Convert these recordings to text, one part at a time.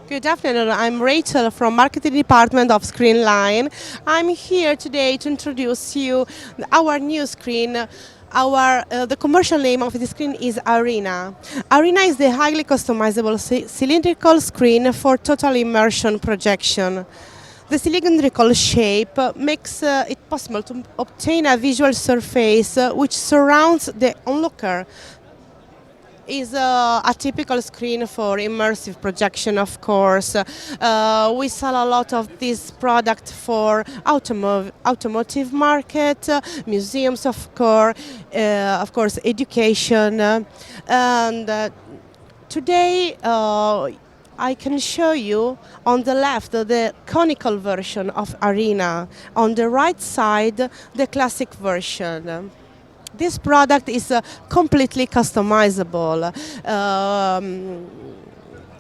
Good afternoon. I'm Rachel from Marketing Department of ScreenLine. I'm here today to introduce you our new screen. The commercial name of the screen is Arena. Arena is the highly customizable cylindrical screen for total immersion projection. The cylindrical shape makes it possible to obtain a visual surface which surrounds the onlooker. Is a typical screen for immersive projection, of course. We sell a lot of this product for automotive market, museums, of course, education, and today I can show you on the left the conical version of Arena, on the right side the classic version. This product is completely customizable.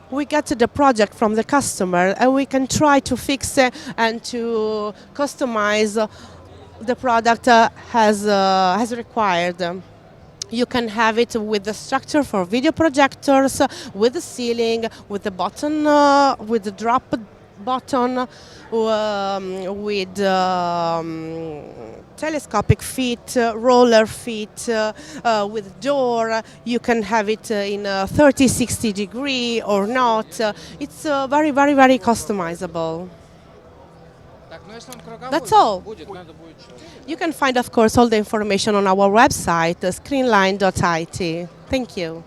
We get the project from the customer and we can try to fix it and to customize the product as required. You can have it with the structure for video projectors, with the ceiling, with the button, with the drop button, with telescopic feet, roller feet, with door. You can have it in 30, 60 degree or not. It's very, very, very customizable. That's all. You can find, of course, all the information on our website, screenline.it. Thank you.